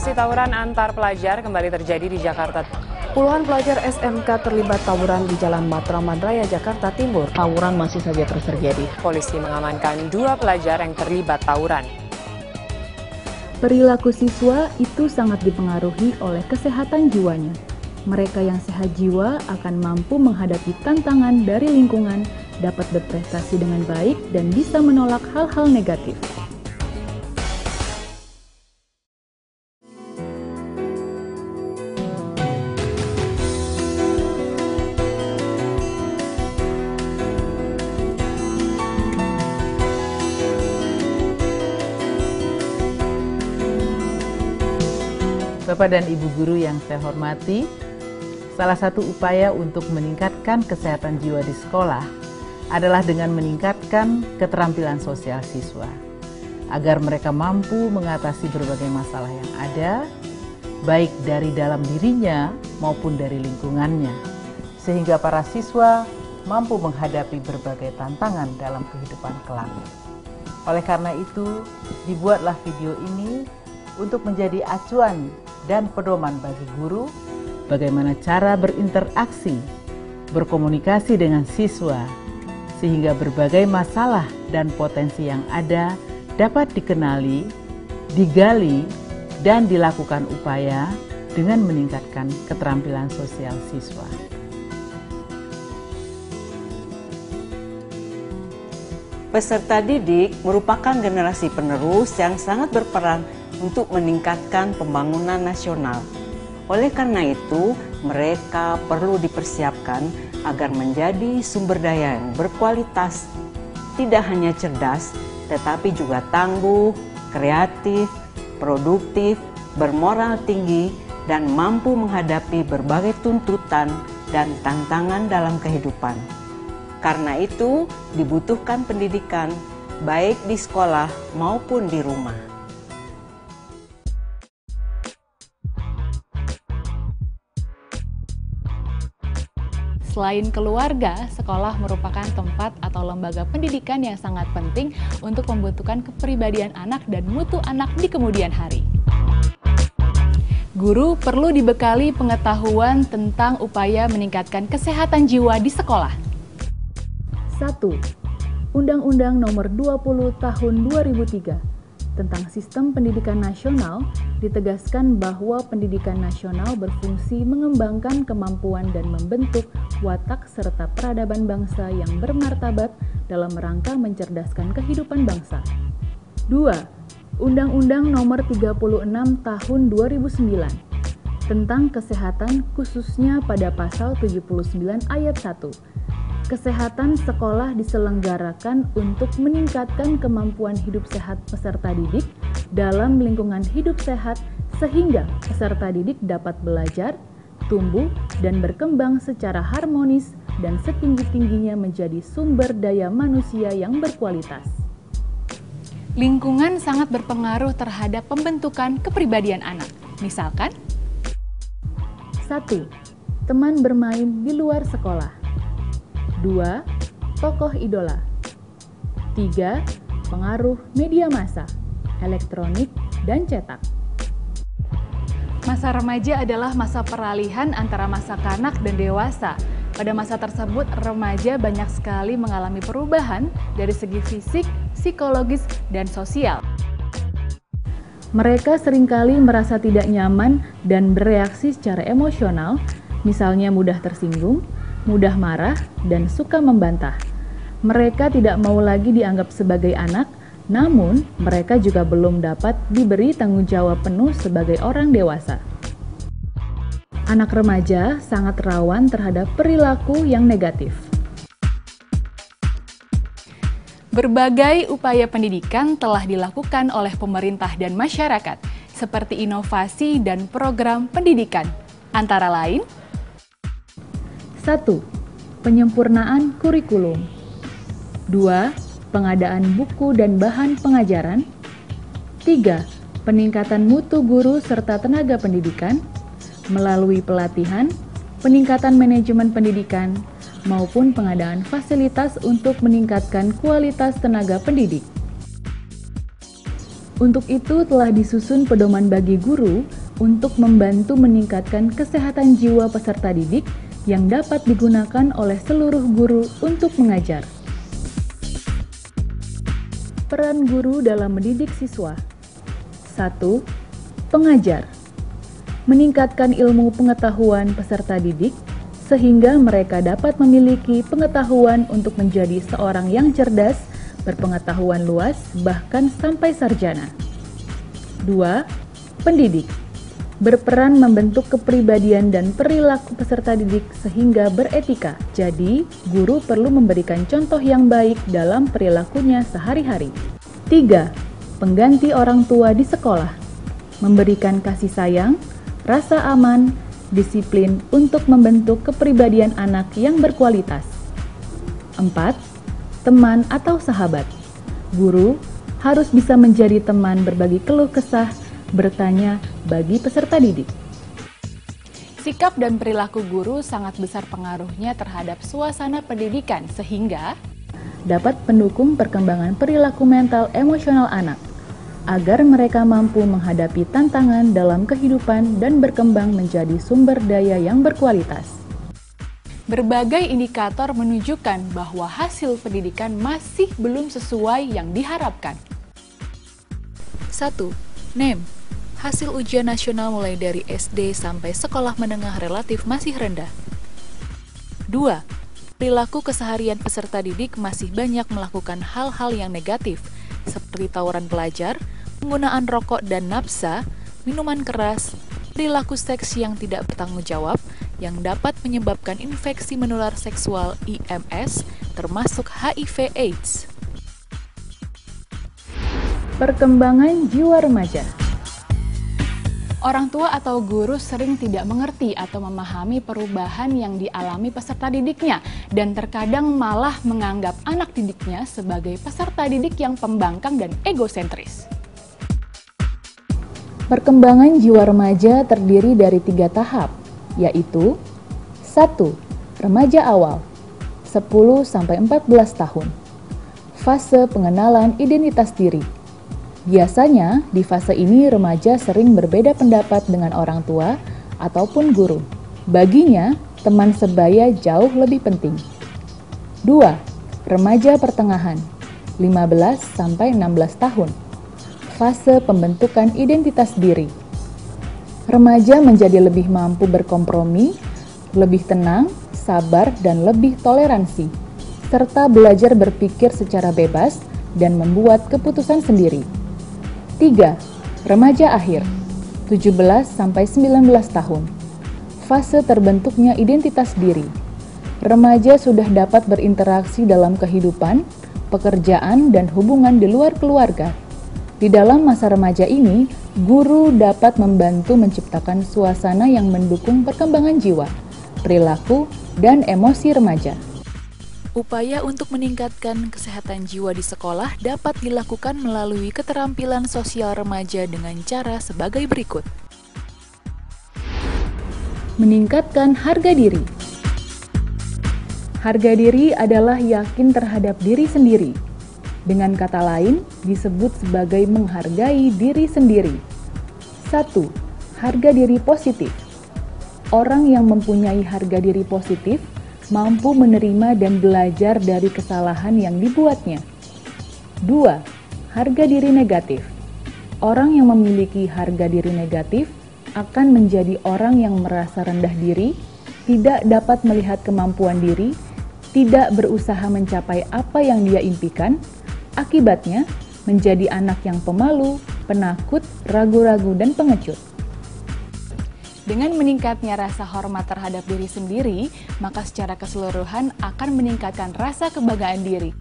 Aksi tawuran antar pelajar kembali terjadi di Jakarta. Puluhan pelajar SMK terlibat tawuran di Jalan Matraman Raya, Jakarta Timur. Tawuran masih saja terus terjadi. Polisi mengamankan 2 pelajar yang terlibat tawuran. Perilaku siswa itu sangat dipengaruhi oleh kesehatan jiwanya. Mereka yang sehat jiwa akan mampu menghadapi tantangan dari lingkungan, dapat berprestasi dengan baik, dan bisa menolak hal-hal negatif. Bapak dan Ibu guru yang saya hormati, salah satu upaya untuk meningkatkan kesehatan jiwa di sekolah adalah dengan meningkatkan keterampilan sosial siswa, agar mereka mampu mengatasi berbagai masalah yang ada, baik dari dalam dirinya maupun dari lingkungannya, sehingga para siswa mampu menghadapi berbagai tantangan dalam kehidupan kelak. Oleh karena itu, dibuatlah video ini untuk menjadi acuan dan pedoman bagi guru bagaimana cara berinteraksi, berkomunikasi dengan siswa, sehingga berbagai masalah dan potensi yang ada dapat dikenali, digali, dan dilakukan upaya dengan meningkatkan keterampilan sosial siswa. Peserta didik merupakan generasi penerus yang sangat berperan untuk meningkatkan pembangunan nasional. Oleh karena itu, mereka perlu dipersiapkan agar menjadi sumber daya yang berkualitas, tidak hanya cerdas, tetapi juga tangguh, kreatif, produktif, bermoral tinggi, dan mampu menghadapi berbagai tuntutan dan tantangan dalam kehidupan. Karena itu, dibutuhkan pendidikan, baik di sekolah maupun di rumah. Selain keluarga, sekolah merupakan tempat atau lembaga pendidikan yang sangat penting untuk membentukkan kepribadian anak dan mutu anak di kemudian hari. Guru perlu dibekali pengetahuan tentang upaya meningkatkan kesehatan jiwa di sekolah. 1. Undang-Undang Nomor 20 Tahun 2003 tentang Sistem Pendidikan Nasional ditegaskan bahwa pendidikan nasional berfungsi mengembangkan kemampuan dan membentuk watak serta peradaban bangsa yang bermartabat dalam rangka mencerdaskan kehidupan bangsa. 2. Undang-Undang Nomor 36 Tahun 2009 tentang kesehatan khususnya pada pasal 79 ayat 1. Kesehatan sekolah diselenggarakan untuk meningkatkan kemampuan hidup sehat peserta didik dalam lingkungan hidup sehat sehingga peserta didik dapat belajar, tumbuh, dan berkembang secara harmonis dan setinggi-tingginya menjadi sumber daya manusia yang berkualitas. Lingkungan sangat berpengaruh terhadap pembentukan kepribadian anak. Misalkan, 1. Teman bermain di luar sekolah. 2. Tokoh idola. 3. Pengaruh media massa, elektronik, dan cetak. masa remaja adalah masa peralihan antara masa kanak dan dewasa. Pada masa tersebut, remaja banyak sekali mengalami perubahan dari segi fisik, psikologis, dan sosial. Mereka seringkali merasa tidak nyaman dan bereaksi secara emosional, misalnya mudah tersinggung, mudah marah, dan suka membantah. Mereka tidak mau lagi dianggap sebagai anak, namun mereka juga belum dapat diberi tanggung jawab penuh sebagai orang dewasa. Anak remaja sangat rawan terhadap perilaku yang negatif. Berbagai upaya pendidikan telah dilakukan oleh pemerintah dan masyarakat, seperti inovasi dan program pendidikan, antara lain 1. Penyempurnaan kurikulum. 2. Pengadaan buku dan bahan pengajaran. 3. Peningkatan mutu guru serta tenaga pendidikan melalui pelatihan, peningkatan manajemen pendidikan, maupun pengadaan fasilitas untuk meningkatkan kualitas tenaga pendidik. Untuk itu telah disusun pedoman bagi guru untuk membantu meningkatkan kesehatan jiwa peserta didik yang dapat digunakan oleh seluruh guru untuk mengajar. Peran guru dalam mendidik siswa. 1. Pengajar. Meningkatkan ilmu pengetahuan peserta didik sehingga mereka dapat memiliki pengetahuan untuk menjadi seorang yang cerdas, berpengetahuan luas, bahkan sampai sarjana. 2. Pendidik. Berperan membentuk kepribadian dan perilaku peserta didik sehingga beretika. Jadi, guru perlu memberikan contoh yang baik dalam perilakunya sehari-hari. 3. Pengganti orang tua di sekolah. Memberikan kasih sayang, rasa aman, disiplin untuk membentuk kepribadian anak yang berkualitas. 4. Teman atau sahabat. Guru harus bisa menjadi teman berbagi keluh kesah, bertanya bagi peserta didik. Sikap dan perilaku guru sangat besar pengaruhnya terhadap suasana pendidikan sehingga dapat mendukung perkembangan perilaku mental emosional anak agar mereka mampu menghadapi tantangan dalam kehidupan dan berkembang menjadi sumber daya yang berkualitas. berbagai indikator menunjukkan bahwa hasil pendidikan masih belum sesuai yang diharapkan. 1. NEM. Hasil ujian nasional mulai dari SD sampai sekolah menengah relatif masih rendah. 2. Perilaku keseharian peserta didik masih banyak melakukan hal-hal yang negatif, seperti tawuran pelajar, penggunaan rokok dan nafsa, minuman keras, perilaku seks yang tidak bertanggung jawab, yang dapat menyebabkan infeksi menular seksual IMS, termasuk HIV/AIDS. Perkembangan jiwa remaja. Orang tua atau guru sering tidak mengerti atau memahami perubahan yang dialami peserta didiknya dan terkadang malah menganggap anak didiknya sebagai peserta didik yang pembangkang dan egosentris. Perkembangan jiwa remaja terdiri dari 3 tahap, yaitu 1. Remaja awal, 10-14 tahun. Fase pengenalan identitas diri. Biasanya, di fase ini remaja sering berbeda pendapat dengan orang tua ataupun guru. Baginya, teman sebaya jauh lebih penting. 2. Remaja pertengahan, 15-16 tahun. Fase pembentukan identitas diri. Remaja menjadi lebih mampu berkompromi, lebih tenang, sabar, dan lebih toleransi, serta belajar berpikir secara bebas dan membuat keputusan sendiri. 3. Remaja akhir, 17-19 tahun. Fase terbentuknya identitas diri. Remaja sudah dapat berinteraksi dalam kehidupan, pekerjaan, dan hubungan di luar keluarga. Di dalam masa remaja ini, guru dapat membantu menciptakan suasana yang mendukung perkembangan jiwa, perilaku, dan emosi remaja. Upaya untuk meningkatkan kesehatan jiwa di sekolah dapat dilakukan melalui keterampilan sosial remaja dengan cara sebagai berikut. Meningkatkan harga diri. Harga diri adalah yakin terhadap diri sendiri. Dengan kata lain, disebut sebagai menghargai diri sendiri. 1. Harga diri positif. Orang yang mempunyai harga diri positif mampu menerima dan belajar dari kesalahan yang dibuatnya. 2. Harga diri negatif. Orang yang memiliki harga diri negatif akan menjadi orang yang merasa rendah diri, tidak dapat melihat kemampuan diri, tidak berusaha mencapai apa yang dia impikan, akibatnya menjadi anak yang pemalu, penakut, ragu-ragu, dan pengecut. Dengan meningkatnya rasa hormat terhadap diri sendiri, maka secara keseluruhan akan meningkatkan rasa kebanggaan diri.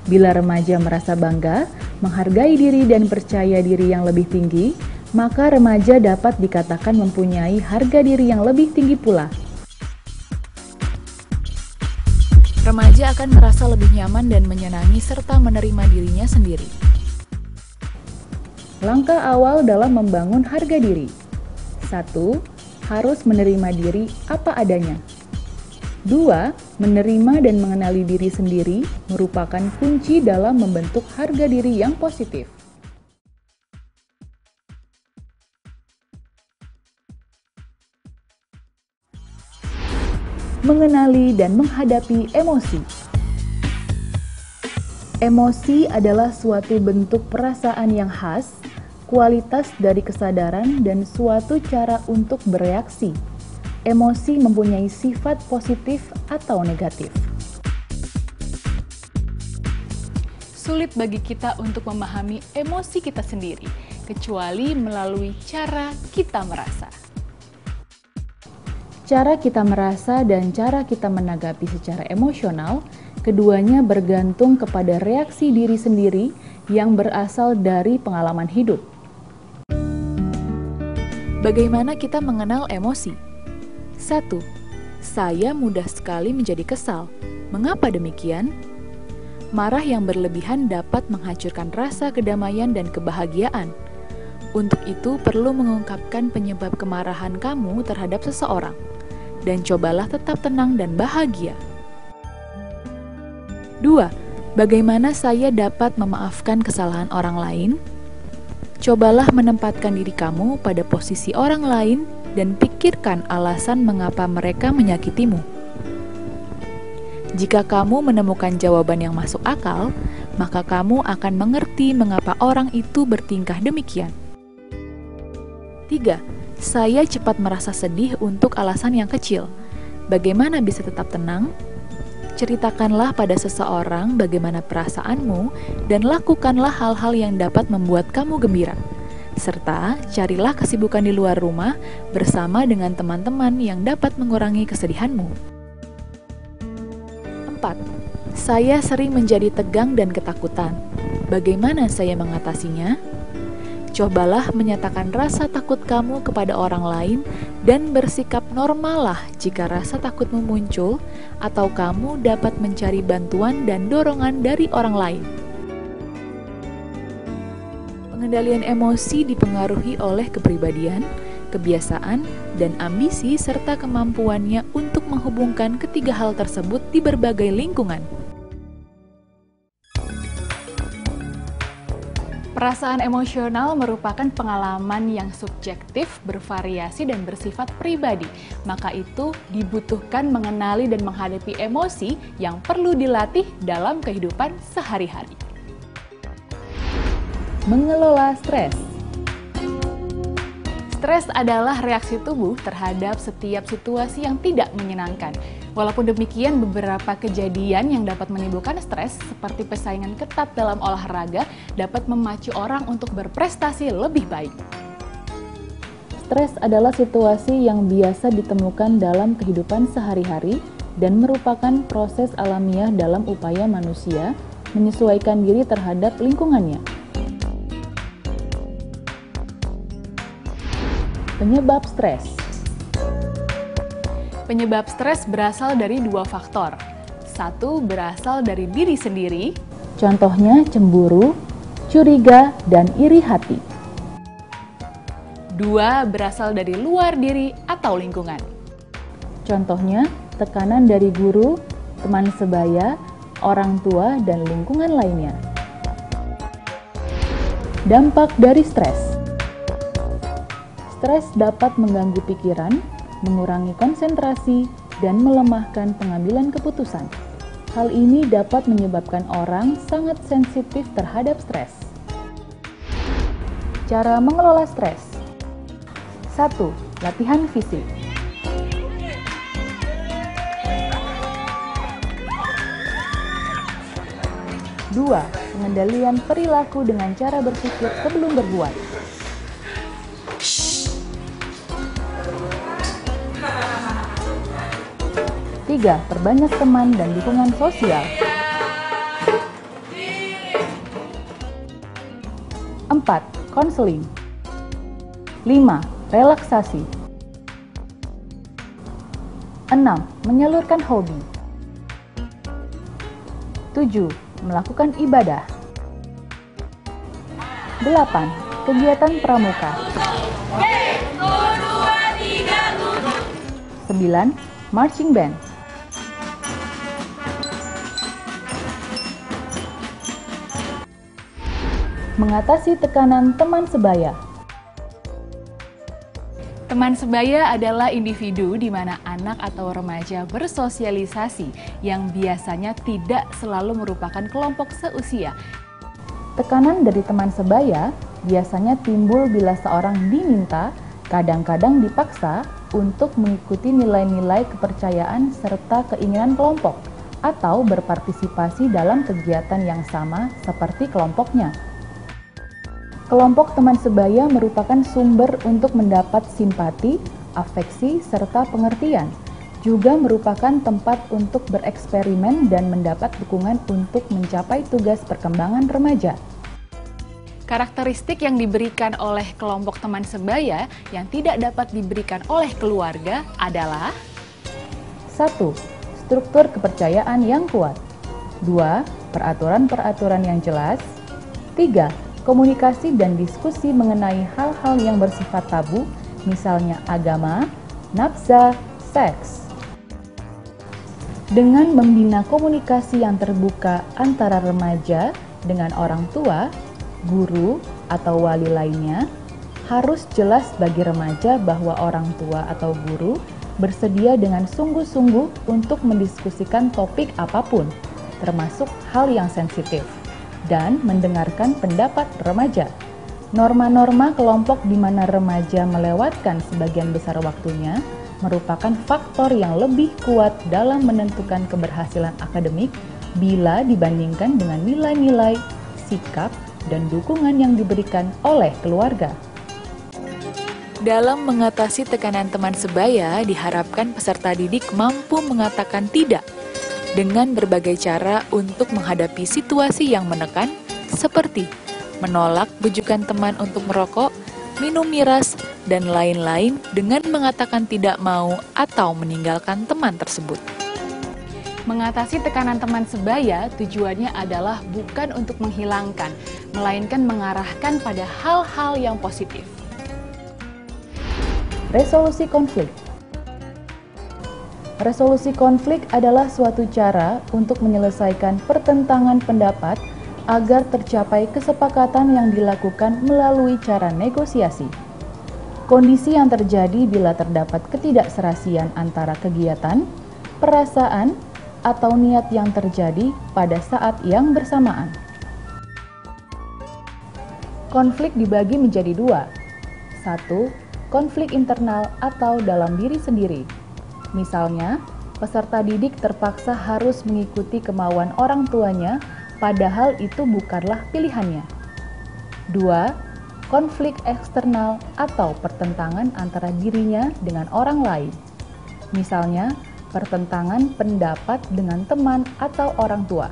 Bila remaja merasa bangga, menghargai diri dan percaya diri yang lebih tinggi, maka remaja dapat dikatakan mempunyai harga diri yang lebih tinggi pula. Remaja akan merasa lebih nyaman dan menyenangi serta menerima dirinya sendiri. Langkah awal dalam membangun harga diri. 1. Harus menerima diri apa adanya. 2. Menerima dan mengenali diri sendiri merupakan kunci dalam membentuk harga diri yang positif. mengenali dan menghadapi emosi. Emosi adalah suatu bentuk perasaan yang khas, kualitas dari kesadaran, dan suatu cara untuk bereaksi. Emosi mempunyai sifat positif atau negatif. Sulit bagi kita untuk memahami emosi kita sendiri, kecuali melalui cara kita merasa. Cara kita merasa dan cara kita menanggapi secara emosional, keduanya bergantung kepada reaksi diri sendiri yang berasal dari pengalaman hidup. Bagaimana kita mengenal emosi? 1. Saya mudah sekali menjadi kesal. Mengapa demikian? Marah yang berlebihan dapat menghancurkan rasa kedamaian dan kebahagiaan. Untuk itu perlu mengungkapkan penyebab kemarahan kamu terhadap seseorang. Dan cobalah tetap tenang dan bahagia. 2. Bagaimana saya dapat memaafkan kesalahan orang lain? Cobalah menempatkan diri kamu pada posisi orang lain dan pikirkan alasan mengapa mereka menyakitimu. Jika kamu menemukan jawaban yang masuk akal, maka kamu akan mengerti mengapa orang itu bertingkah demikian. 3. Saya cepat merasa sedih untuk alasan yang kecil. Bagaimana bisa tetap tenang? Ceritakanlah pada seseorang bagaimana perasaanmu dan lakukanlah hal-hal yang dapat membuat kamu gembira. Serta carilah kesibukan di luar rumah bersama dengan teman-teman yang dapat mengurangi kesedihanmu. 4. Saya sering menjadi tegang dan ketakutan. Bagaimana saya mengatasinya? Cobalah menyatakan rasa takut kamu kepada orang lain dan bersikap normallah jika rasa takutmu muncul atau kamu dapat mencari bantuan dan dorongan dari orang lain. Pengendalian emosi dipengaruhi oleh kepribadian, kebiasaan, dan ambisi serta kemampuannya untuk menghubungkan ketiga hal tersebut di berbagai lingkungan. Perasaan emosional merupakan pengalaman yang subjektif, bervariasi, dan bersifat pribadi. Maka itu dibutuhkan mengenali dan menghadapi emosi yang perlu dilatih dalam kehidupan sehari-hari. Mengelola stres. Stres adalah reaksi tubuh terhadap setiap situasi yang tidak menyenangkan. Walaupun demikian, beberapa kejadian yang dapat menimbulkan stres, seperti persaingan ketat dalam olahraga, dapat memacu orang untuk berprestasi lebih baik. Stres adalah situasi yang biasa ditemukan dalam kehidupan sehari-hari dan merupakan proses alamiah dalam upaya manusia menyesuaikan diri terhadap lingkungannya. Penyebab stres. Penyebab stres berasal dari dua faktor. Satu, berasal dari diri sendiri. Contohnya cemburu, curiga, dan iri hati. Dua, berasal dari luar diri atau lingkungan. Contohnya tekanan dari guru, teman sebaya, orang tua, dan lingkungan lainnya. Dampak dari stres. Stres dapat mengganggu pikiran, mengurangi konsentrasi, dan melemahkan pengambilan keputusan. Hal ini dapat menyebabkan orang sangat sensitif terhadap stres. Cara mengelola stres. 1. Latihan fisik. 2. Pengendalian perilaku dengan cara berpikir sebelum berbuat. 3. Perbanyak teman dan dukungan sosial. 4. Konseling. 5. Relaksasi. 6. Menyalurkan hobi. 7. Melakukan ibadah. 8. Kegiatan pramuka. 9. Marching band. Mengatasi tekanan teman sebaya. Teman sebaya adalah individu di mana anak atau remaja bersosialisasi yang biasanya tidak selalu merupakan kelompok seusia. Tekanan dari teman sebaya biasanya timbul bila seorang diminta, kadang-kadang dipaksa, untuk mengikuti nilai-nilai kepercayaan serta keinginan kelompok, atau berpartisipasi dalam kegiatan yang sama seperti kelompoknya. Kelompok teman sebaya merupakan sumber untuk mendapat simpati, afeksi, serta pengertian. Juga merupakan tempat untuk bereksperimen dan mendapat dukungan untuk mencapai tugas perkembangan remaja. Karakteristik yang diberikan oleh kelompok teman sebaya yang tidak dapat diberikan oleh keluarga adalah 1. Struktur kepercayaan yang kuat. 2. Peraturan-peraturan yang jelas. 3. Komunikasi dan diskusi mengenai hal-hal yang bersifat tabu, misalnya agama, nafsa, seks. Dengan membina komunikasi yang terbuka antara remaja dengan orang tua, guru, atau wali lainnya, harus jelas bagi remaja bahwa orang tua atau guru bersedia dengan sungguh-sungguh untuk mendiskusikan topik apapun, termasuk hal yang sensitif, dan mendengarkan pendapat remaja. Norma-norma kelompok di mana remaja melewatkan sebagian besar waktunya merupakan faktor yang lebih kuat dalam menentukan keberhasilan akademik bila dibandingkan dengan nilai-nilai, sikap, dan dukungan yang diberikan oleh keluarga. Dalam mengatasi tekanan teman sebaya, diharapkan peserta didik mampu mengatakan tidak dengan berbagai cara untuk menghadapi situasi yang menekan, seperti menolak bujukan teman untuk merokok, minum miras, dan lain-lain dengan mengatakan tidak mau atau meninggalkan teman tersebut. Mengatasi tekanan teman sebaya tujuannya adalah bukan untuk menghilangkan, melainkan mengarahkan pada hal-hal yang positif. Resolusi konflik. Resolusi konflik adalah suatu cara untuk menyelesaikan pertentangan pendapat agar tercapai kesepakatan yang dilakukan melalui cara negosiasi. Kondisi yang terjadi bila terdapat ketidakserasian antara kegiatan, perasaan, atau niat yang terjadi pada saat yang bersamaan. Konflik dibagi menjadi dua. 1. Konflik internal atau dalam diri sendiri. Misalnya, peserta didik terpaksa harus mengikuti kemauan orang tuanya, padahal itu bukanlah pilihannya. 2. Konflik eksternal atau pertentangan antara dirinya dengan orang lain. Misalnya, pertentangan pendapat dengan teman atau orang tua.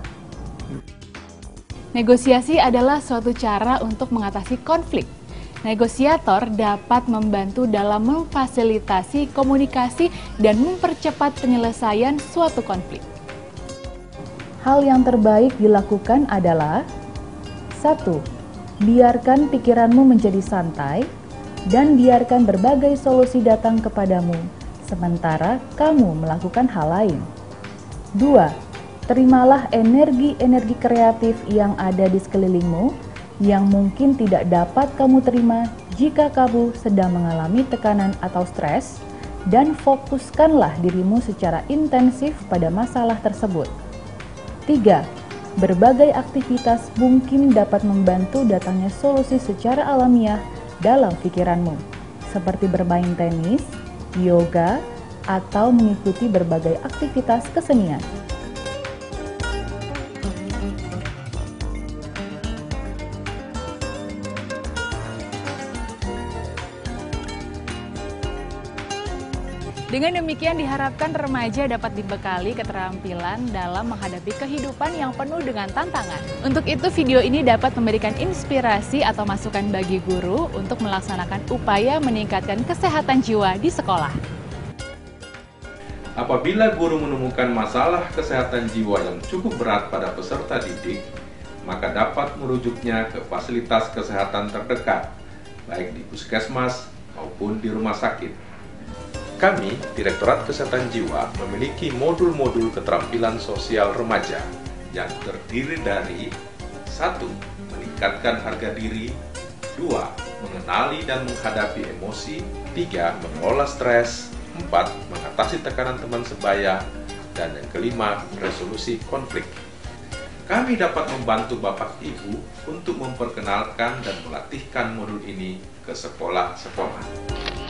Negosiasi adalah suatu cara untuk mengatasi konflik. Negosiator dapat membantu dalam memfasilitasi komunikasi dan mempercepat penyelesaian suatu konflik. Hal yang terbaik dilakukan adalah 1. Biarkan pikiranmu menjadi santai dan biarkan berbagai solusi datang kepadamu, sementara kamu melakukan hal lain. 2. Terimalah energi-energi kreatif yang ada di sekelilingmu yang mungkin tidak dapat kamu terima jika kamu sedang mengalami tekanan atau stres, dan fokuskanlah dirimu secara intensif pada masalah tersebut. 3. Berbagai aktivitas mungkin dapat membantu datangnya solusi secara alamiah dalam pikiranmu, seperti bermain tenis, yoga, atau mengikuti berbagai aktivitas kesenian. Dengan demikian diharapkan remaja dapat dibekali keterampilan dalam menghadapi kehidupan yang penuh dengan tantangan. Untuk itu video ini dapat memberikan inspirasi atau masukan bagi guru untuk melaksanakan upaya meningkatkan kesehatan jiwa di sekolah. Apabila guru menemukan masalah kesehatan jiwa yang cukup berat pada peserta didik, maka dapat merujuknya ke fasilitas kesehatan terdekat, baik di puskesmas maupun di rumah sakit. Kami, Direktorat Kesehatan Jiwa, memiliki modul-modul keterampilan sosial remaja yang terdiri dari 1. Meningkatkan harga diri, 2. mengenali dan menghadapi emosi. 3. Mengelola stres. 4. Mengatasi tekanan teman sebaya. Dan yang kelima, resolusi konflik. Kami dapat membantu Bapak Ibu untuk memperkenalkan dan melatihkan modul ini ke sekolah-sekolah.